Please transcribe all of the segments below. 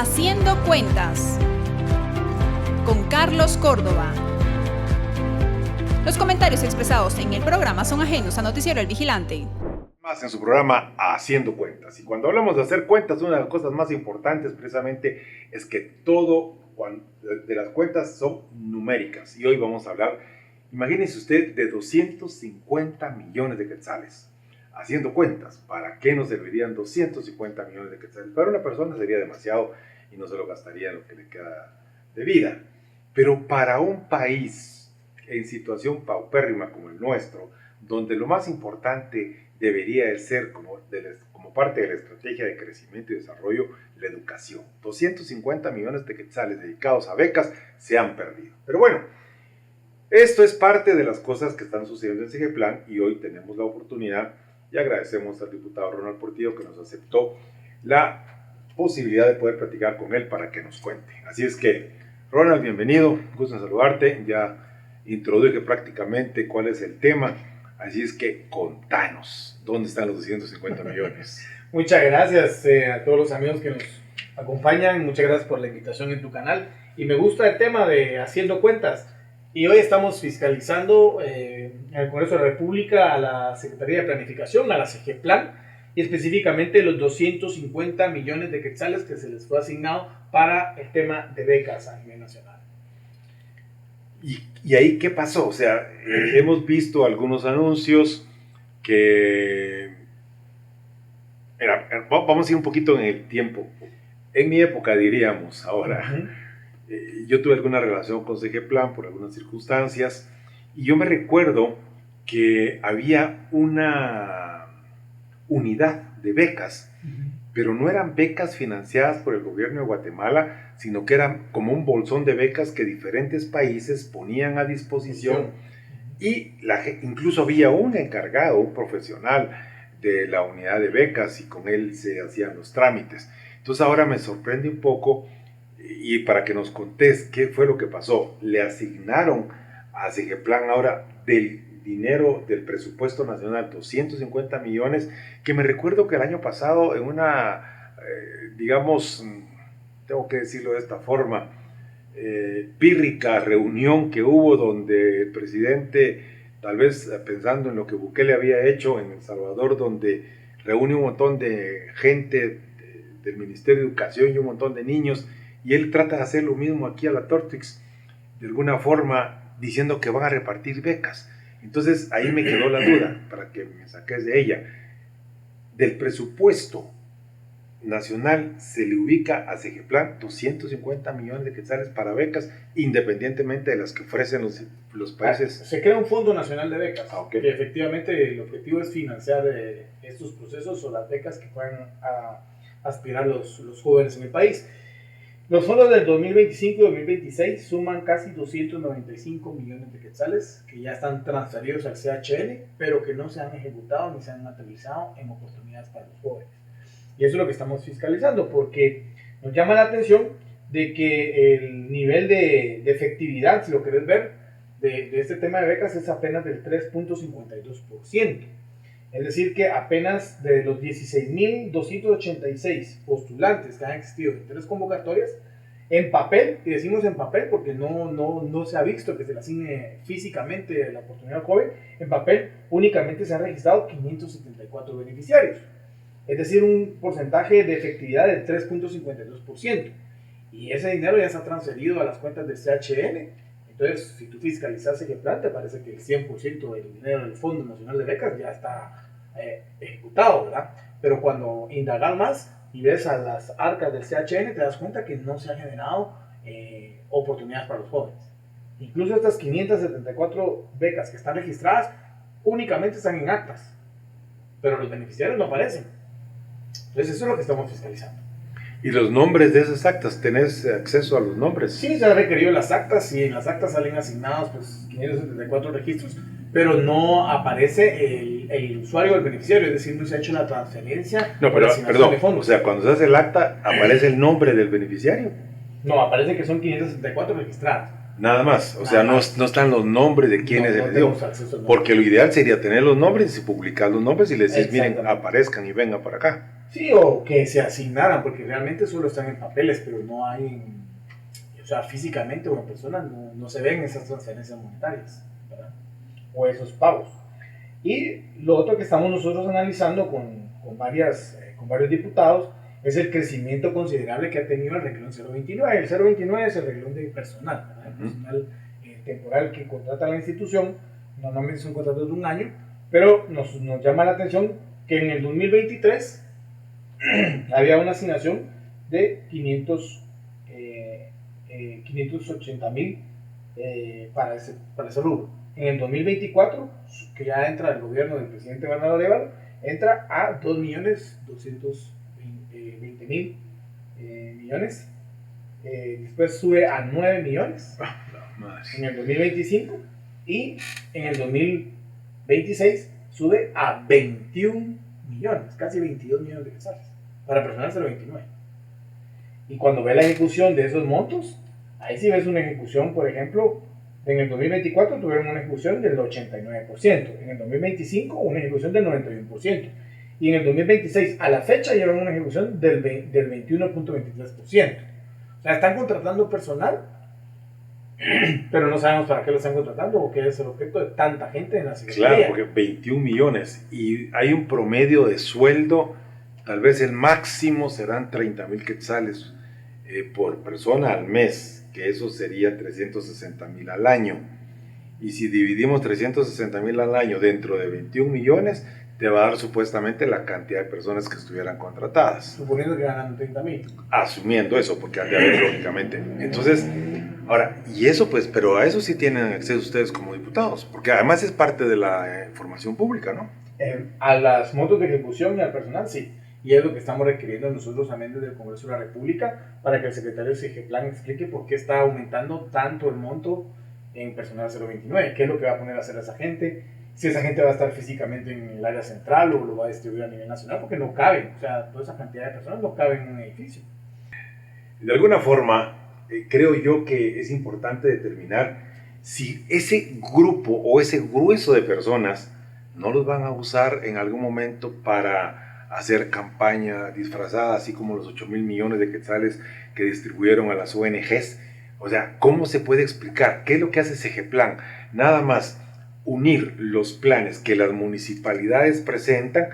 Haciendo Cuentas con Carlos Córdoba. Los comentarios expresados en el programa son ajenos a Noticiero El Vigilante. Más en su programa Haciendo Cuentas. Y cuando hablamos de hacer cuentas, una de las cosas más importantes precisamente es que todo de las cuentas son numéricas. Y hoy vamos a hablar, imagínense usted, de 250 millones de quetzales. Haciendo cuentas, ¿para qué nos servirían 250 millones de quetzales? Para una persona sería demasiado y no se lo gastaría lo que le queda de vida. Pero para un país en situación paupérrima como el nuestro, donde lo más importante debería de ser como parte de la estrategia de crecimiento y desarrollo, la educación. 250 millones de quetzales dedicados a becas se han perdido. Pero bueno, esto es parte de las cosas que están sucediendo en Sigeplan y hoy tenemos la oportunidad y agradecemos al diputado Ronald Portillo que nos aceptó la posibilidad de poder platicar con él para que nos cuente. Así es que, Ronald, bienvenido, gusto en saludarte. Ya introduje prácticamente cuál es el tema. Así es que contanos, ¿dónde están los 250 millones? Muchas gracias a todos los amigos que nos acompañan, muchas gracias por la invitación en tu canal. Y me gusta el tema de Haciendo Cuentas. Y hoy estamos fiscalizando en el Congreso de la República a la Secretaría de Planificación, a la Sigeplan, y específicamente los 250 millones de quetzales que se les fue asignado para el tema de becas a nivel nacional. ¿Y ahí qué pasó? O sea, hemos visto algunos anuncios que... Mira, vamos a ir un poquito en el tiempo. En mi época, diríamos, ahora, yo tuve alguna relación con Sigeplan por algunas circunstancias, y yo me recuerdo que había una unidad de becas, pero no eran becas financiadas por el gobierno de Guatemala, sino que eran como un bolsón de becas que diferentes países ponían a disposición y incluso había un encargado, un profesional de la unidad de becas y con él se hacían los trámites. Entonces ahora me sorprende un poco y para que nos contés qué fue lo que pasó. Le asignaron a Sigeplan ahora del dinero del presupuesto nacional 250 millones, que me recuerdo que el año pasado en una, digamos, tengo que decirlo de esta forma, pírrica reunión que hubo donde el presidente, tal vez pensando en lo que Bukele había hecho en El Salvador, donde reúne un montón de gente del Ministerio de Educación y un montón de niños, y él trata de hacer lo mismo aquí a la Tortrix, de alguna forma diciendo que van a repartir becas. Entonces ahí me quedó la duda, para que me saques de ella. Del presupuesto nacional se le ubica a Sigeplan 250 millones de quetzales para becas, independientemente de las que ofrecen los países. Se crea un Fondo Nacional de Becas, okay, que efectivamente el objetivo es financiar estos procesos o las becas que puedan aspirar los jóvenes en el país. Los fondos del 2025 y 2026 suman casi 295 millones de quetzales que ya están transferidos al CHN, pero que no se han ejecutado ni se han materializado en oportunidades para los jóvenes. Y eso es lo que estamos fiscalizando, porque nos llama la atención de que el nivel de efectividad, si lo querés ver, de este tema de becas es apenas del 3.52%. Es decir, que apenas de los 16.286 postulantes que han existido en 3 convocatorias, en papel, y decimos en papel porque no se ha visto que se le asigne físicamente la oportunidad al joven, en papel únicamente se han registrado 574 beneficiarios. Es decir, un porcentaje de efectividad del 3.52%. Y ese dinero ya está transferido a las cuentas del CHN. Entonces, si tú fiscalizas Sigeplan, te parece que el 100% del dinero del Fondo Nacional de Becas ya está ejecutado, ¿verdad? Pero cuando indagas más y ves a las arcas del CHN, te das cuenta que no se han generado oportunidades para los jóvenes. Incluso estas 574 becas que están registradas únicamente están en actas, pero los beneficiarios no aparecen. Entonces, eso es lo que estamos fiscalizando. ¿Y los nombres de esas actas? ¿Tenés acceso a los nombres? Sí, se han requerido las actas y en las actas salen asignados 574 registros, pero no aparece el usuario o el beneficiario, es decir, no se ha hecho la transferencia. No, pero perdón, o sea, cuando se hace el acta, ¿aparece el nombre del beneficiario? No, aparece que son 564 registrados. Nada más, o sea, no están los nombres de quienes se les dio. Porque lo ideal sería tener los nombres y publicar los nombres y les decís, miren, aparezcan y vengan para acá. Sí, o que se asignaran, porque realmente solo están en papeles, pero no hay, o sea, físicamente o en persona no se ven esas transferencias monetarias, ¿verdad? O esos pagos. Y lo otro que estamos nosotros analizando con varios diputados es el crecimiento considerable que ha tenido el renglón 029. El 029 es el renglón de personal, ¿verdad? El personal temporal que contrata la institución, normalmente son contratos de un año, pero nos llama la atención que en el 2023 había una asignación de 580,000 para ese rubro. En el 2024, que ya entra el gobierno del presidente Bernardo Arévalo, entra a 2.220.000 millones. Después sube a 9 millones en el 2025 y en el 2026 sube a 21 millones, casi 22 millones de quetzales para personal 029. Y cuando ve la ejecución de esos montos, ahí sí ves una ejecución, por ejemplo, en el 2024 tuvieron una ejecución del 89%, en el 2025 una ejecución del 91%, y en el 2026 a la fecha llevan una ejecución del 21.23%. O sea, están contratando personal, pero no sabemos para qué lo están contratando o qué es el objeto de tanta gente en la Secretaría. Claro, porque 21 millones y hay un promedio de sueldo, tal vez el máximo serán 30,000 quetzales por persona al mes, que eso sería 360,000 al año. Y si dividimos 360,000 al año dentro de 21 millones, te va a dar supuestamente la cantidad de personas que estuvieran contratadas. Suponiendo que ganan 30,000. Asumiendo eso, porque han de haber lógicamente. Entonces, ahora, y eso pues, pero a eso sí tienen acceso ustedes como diputados, porque además es parte de la información pública, ¿no? A las montos de ejecución y al personal, sí. Y es lo que estamos requiriendo nosotros también desde el Congreso de la República para que el secretario de CEGEPLAN explique por qué está aumentando tanto el monto en personal 029, qué es lo que va a poner a hacer esa gente, si esa gente va a estar físicamente en el área central o lo va a distribuir a nivel nacional, porque no caben, o sea, toda esa cantidad de personas no caben en un edificio. De alguna forma, creo yo que es importante determinar si ese grupo o ese grueso de personas no los van a usar en algún momento para hacer campaña disfrazada, así como los 8,000 millones de quetzales que distribuyeron a las ONGs. O sea, ¿cómo se puede explicar? ¿Qué es lo que hace CEGEPLAN? Nada más unir los planes que las municipalidades presentan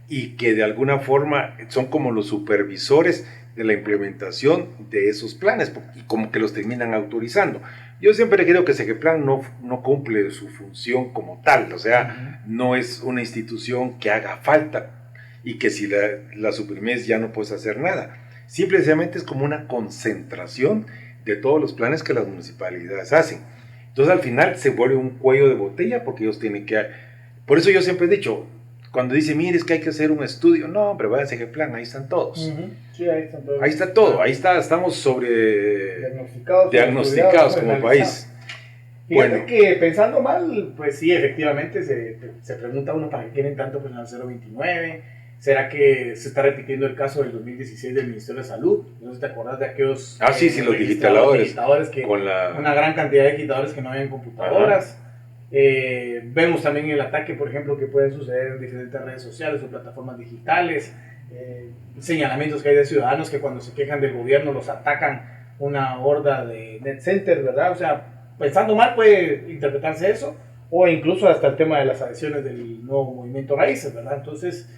y que de alguna forma son como los supervisores de la implementación de esos planes y como que los terminan autorizando. Yo siempre creo que CEGEPLAN no cumple su función como tal, o sea, no es una institución que haga falta y que si la suprimes ya no puedes hacer nada. Simplemente es como una concentración de todos los planes que las municipalidades hacen. Entonces al final se vuelve un cuello de botella porque ellos tienen que... Por eso yo siempre he dicho, cuando dice, mire, es que hay que hacer un estudio, no, pero vaya a CEGEPLAN, ahí están todos. Sí, ahí están todos. Ahí está todo, ahí está, estamos diagnosticados como país. Fíjate Bueno, que pensando mal, pues sí, efectivamente se pregunta uno para qué quieren tanto personal 029. ¿Será que se está repitiendo el caso del 2016 del Ministerio de Salud? No sé si te acordás de aquellos... sí, los digitadores que, con una gran cantidad de digitadores que no habían computadoras. Vemos también el ataque, por ejemplo, que puede suceder en diferentes redes sociales o plataformas digitales. Señalamientos que hay de ciudadanos que cuando se quejan del gobierno los atacan una horda de net center, ¿verdad? O sea, pensando mal puede interpretarse eso, o incluso hasta el tema de las adhesiones del nuevo movimiento Raíces, ¿verdad? Entonces,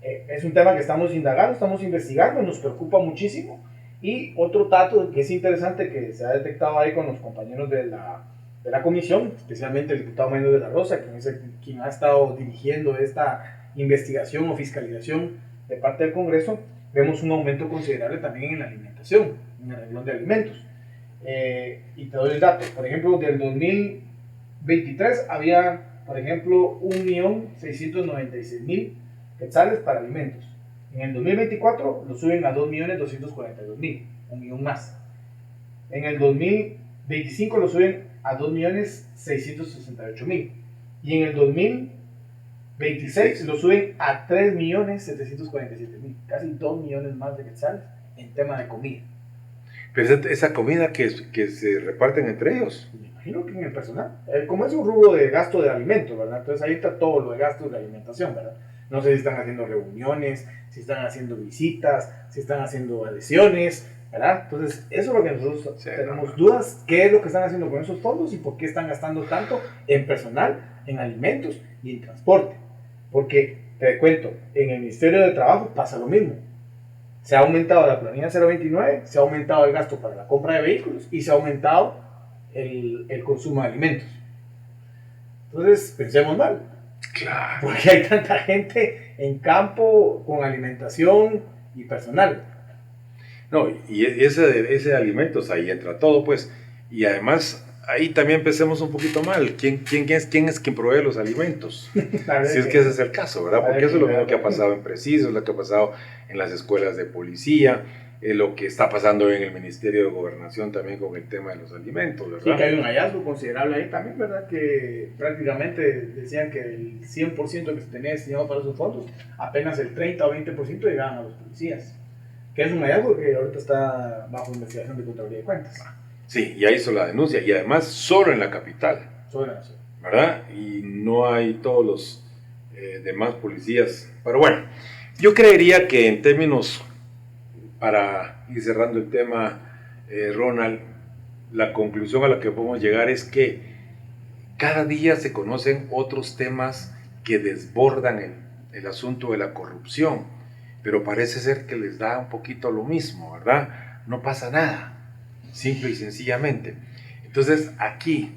es un tema que estamos indagando, estamos investigando, nos preocupa muchísimo. Y otro dato que es interesante que se ha detectado ahí con los compañeros de la comisión, especialmente el diputado Méndez de la Rosa, quien ha estado dirigiendo esta investigación o fiscalización de parte del Congreso, vemos un aumento considerable también en la alimentación, en el renglón de alimentos. Y te doy el dato, por ejemplo, del 2023 había, por ejemplo, 1.696.000 quetzales para alimentos. En el 2024 lo suben a 2.242.000, un millón más. En el 2025 lo suben a 2.668.000. Y en el 2026 lo suben a 3.747.000, casi 2 millones más de quetzales en tema de comida. Pero esa comida que se reparten entre ellos. Me imagino que en el personal. Como es un rubro de gasto de alimentos, ¿verdad? Entonces ahí está todo lo de gastos de alimentación, ¿verdad? No sé si están haciendo reuniones, si están haciendo visitas, si están haciendo adhesiones, ¿verdad? Entonces, eso es lo que nosotros tenemos dudas, qué es lo que están haciendo con esos fondos y por qué están gastando tanto en personal, en alimentos y en transporte. Porque, te cuento, en el Ministerio de Trabajo pasa lo mismo. Se ha aumentado la planilla 029, se ha aumentado el gasto para la compra de vehículos y se ha aumentado el consumo de alimentos. Entonces, pensemos mal. Claro. Porque hay tanta gente en campo con alimentación y personal. No, y ese de alimentos, ahí entra todo, pues. Y además, ahí también empecemos un poquito mal. ¿Quién es quien provee los alimentos? Si es que ese es el caso, ¿verdad? Porque eso es lo mismo que ha pasado en Precisos, lo que ha pasado en las escuelas de policía, lo que está pasando en el Ministerio de Gobernación también con el tema de los alimentos, ¿verdad? Sí, que hay un hallazgo considerable ahí también, ¿verdad? Que prácticamente decían que el 100% que se tenía destinado para esos fondos, apenas el 30 o 20% llegaban a los policías. Que es un hallazgo que ahorita está bajo investigación de Contraloría de Cuentas. Sí, ya hizo la denuncia, y además solo en la capital, ¿verdad? Y no hay todos los demás policías. Pero bueno, yo creería que en términos, para ir cerrando el tema, Ronald, la conclusión a la que podemos llegar es que cada día se conocen otros temas que desbordan el asunto de la corrupción, pero parece ser que les da un poquito lo mismo, ¿verdad? No pasa nada, simple y sencillamente. Entonces aquí,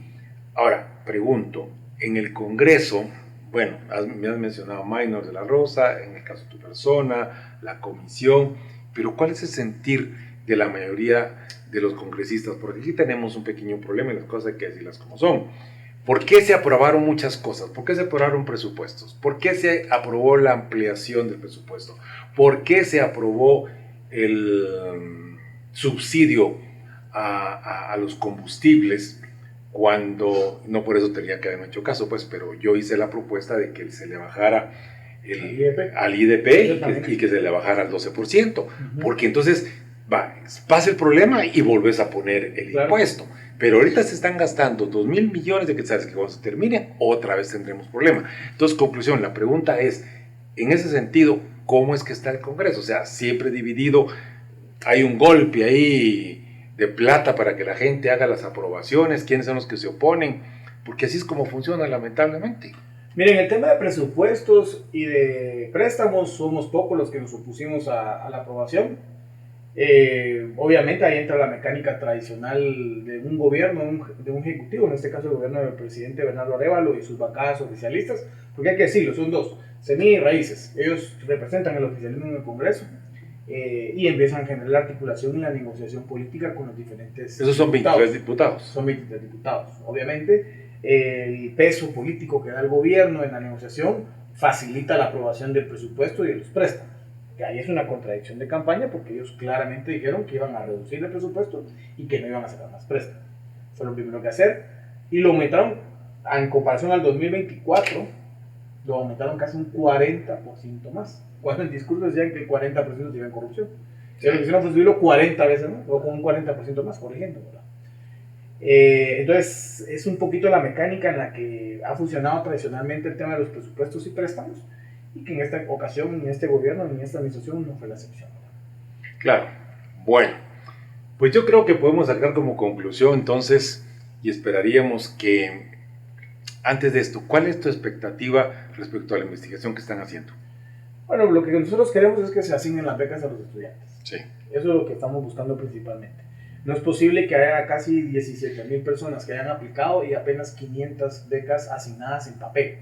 ahora pregunto, en el Congreso, bueno, me has mencionado Maynor de la Rosa, en el caso de tu persona, la comisión, pero ¿cuál es el sentir de la mayoría de los congresistas? Porque aquí tenemos un pequeño problema y las cosas hay que decirlas como son. ¿Por qué se aprobaron muchas cosas? ¿Por qué se aprobaron presupuestos? ¿Por qué se aprobó la ampliación del presupuesto? ¿Por qué se aprobó el subsidio a los combustibles? Cuando, no por eso tenía que haberme hecho caso, pues, pero yo hice la propuesta de que se le bajara al IDP y que se le bajara al 12%, porque entonces pasa el problema y volvés a poner el impuesto. Pero ahorita se están gastando 2.000 millones de quetzales que cuando se termine, otra vez tendremos problema. Entonces, conclusión, la pregunta es, en ese sentido, ¿cómo es que está el Congreso? O sea, siempre dividido, hay un golpe ahí de plata para que la gente haga las aprobaciones, quiénes son los que se oponen, porque así es como funciona, lamentablemente. Miren, el tema de presupuestos y de préstamos, somos pocos los que nos opusimos a la aprobación. Obviamente ahí entra la mecánica tradicional de un gobierno, de un ejecutivo, en este caso el gobierno del presidente Bernardo Arévalo y sus bancadas oficialistas, porque hay que decirlo, son dos, semilla y raíces. Ellos representan el oficialismo en el Congreso y empiezan a generar la articulación y la negociación política con los diferentes Esos son 23 diputados. Son 23 diputados. Obviamente el peso político que da el gobierno en la negociación facilita la aprobación del presupuesto y de los préstamos. Que ahí es una contradicción de campaña porque ellos claramente dijeron que iban a reducir el presupuesto y que no iban a sacar más préstamos. Fue lo primero que hacer y lo aumentaron en comparación al 2024, lo aumentaron casi un 40% más. Cuando en discurso decían que el 40% iba en corrupción. Ellos quisieron subirlo 40 veces, ¿no? O con un 40% más, corrigiendo, ¿verdad? Entonces es un poquito la mecánica en la que ha funcionado tradicionalmente el tema de los presupuestos y préstamos y que en esta ocasión, en este gobierno, en esta administración no fue la excepción. Claro, bueno, pues yo creo que podemos sacar como conclusión entonces y esperaríamos que antes de esto, ¿cuál es tu expectativa respecto a la investigación que están haciendo? Bueno, lo que nosotros queremos es que se asignen las becas a los estudiantes. Sí. Eso es lo que estamos buscando principalmente. No es posible que haya casi 17,000 personas que hayan aplicado y apenas 500 becas asignadas en papel.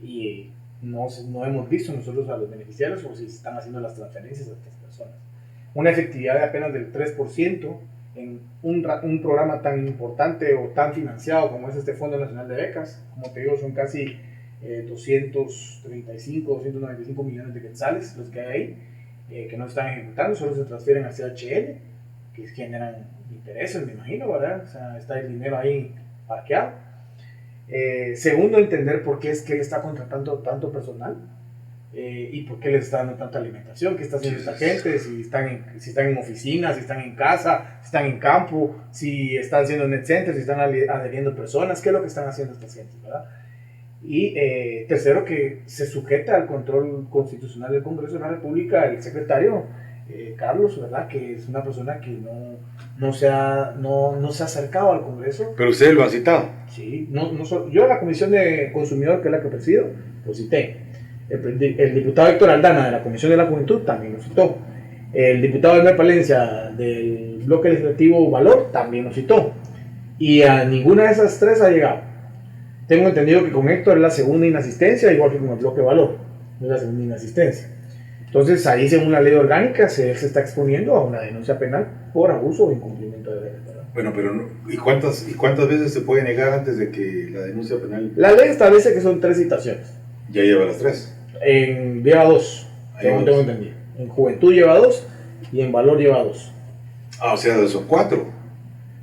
Y no hemos visto nosotros a los beneficiarios o si están haciendo las transferencias a estas personas. Una efectividad de apenas del 3% en un programa tan importante o tan financiado como es este Fondo Nacional de Becas. Como te digo, son casi 295 millones de quetzales los que hay ahí, que no están ejecutando, solo se transfieren al CHL, que generan intereses, me imagino, ¿verdad? O sea, está el dinero ahí parqueado. Segundo, entender por qué es que él está contratando tanto personal y por qué les está dando tanta alimentación, qué está haciendo esta gente, si están en oficinas, si están en casa, si están en campo, si están haciendo net centers, si están adheriendo personas, qué es lo que están haciendo estas gentes, ¿verdad? Y tercero, que se sujeta al control constitucional del Congreso de la República el secretario Carlos, ¿verdad? Que es una persona que no se ha acercado al Congreso. Pero ustedes lo han citado. Sí, yo a la Comisión de Consumidor, que es la que presido, lo cité. El diputado Héctor Aldana de la Comisión de la Juventud también lo citó. El diputado Elmer Palencia del bloque legislativo Valor también lo citó. Y a ninguna de esas tres ha llegado. Tengo entendido que con Héctor es la segunda inasistencia, igual que con el bloque Valor, es la segunda inasistencia. Entonces ahí, según la ley orgánica, se está exponiendo a una denuncia penal por abuso o incumplimiento de leyes. Bueno, pero ¿y cuántas veces se puede negar antes de que la denuncia penal? La ley establece que son 3 citaciones. Ya lleva las 3. Lleva 2, tengo entendido. En Juventud lleva 2 y en Valor lleva 2. O sea, son 4.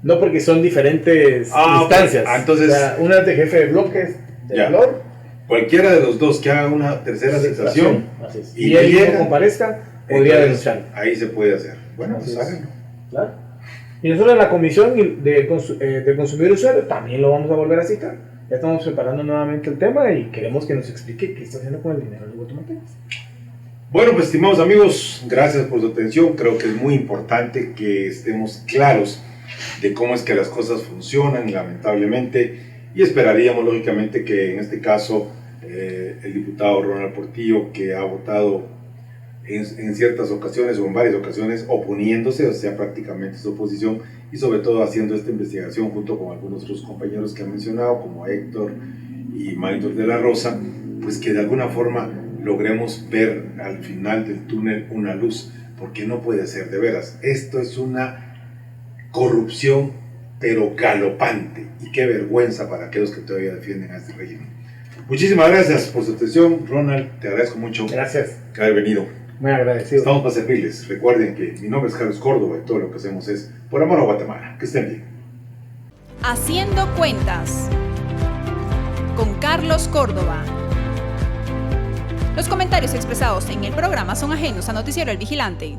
No, porque son diferentes instancias. Entonces, o sea, una es de jefe de bloques de Valor. Cualquiera de los dos que haga una tercera citación y él no comparezca, podría denunciar. Ahí se puede hacer. Bueno, pues háganlo. Claro. Y nosotros en la Comisión del Consumidor y Usuario también lo vamos a volver a citar. Ya estamos preparando nuevamente el tema y queremos que nos explique qué está haciendo con el dinero de los guatemaltecos. Bueno, pues estimados amigos, gracias por su atención. Creo que es muy importante que estemos claros de cómo es que las cosas funcionan, lamentablemente, y esperaríamos lógicamente que en este caso el diputado Ronald Portillo, que ha votado en ciertas ocasiones o en varias ocasiones oponiéndose, o sea, prácticamente su oposición, y sobre todo haciendo esta investigación junto con algunos otros compañeros que han mencionado, como Héctor y Maynor de la Rosa, pues que de alguna forma logremos ver al final del túnel una luz, porque no puede ser, de veras, esto es una corrupción pero galopante, y qué vergüenza para aquellos que todavía defienden a este régimen. Muchísimas gracias por su atención, Ronald, te agradezco mucho. Gracias. Que haber venido. Muy agradecido. Estamos para servirles. Recuerden que mi nombre es Carlos Córdoba y todo lo que hacemos es por amor a Guatemala. Que estén bien. Haciendo cuentas con Carlos Córdoba. Los comentarios expresados en el programa son ajenos a Noticiero El Vigilante.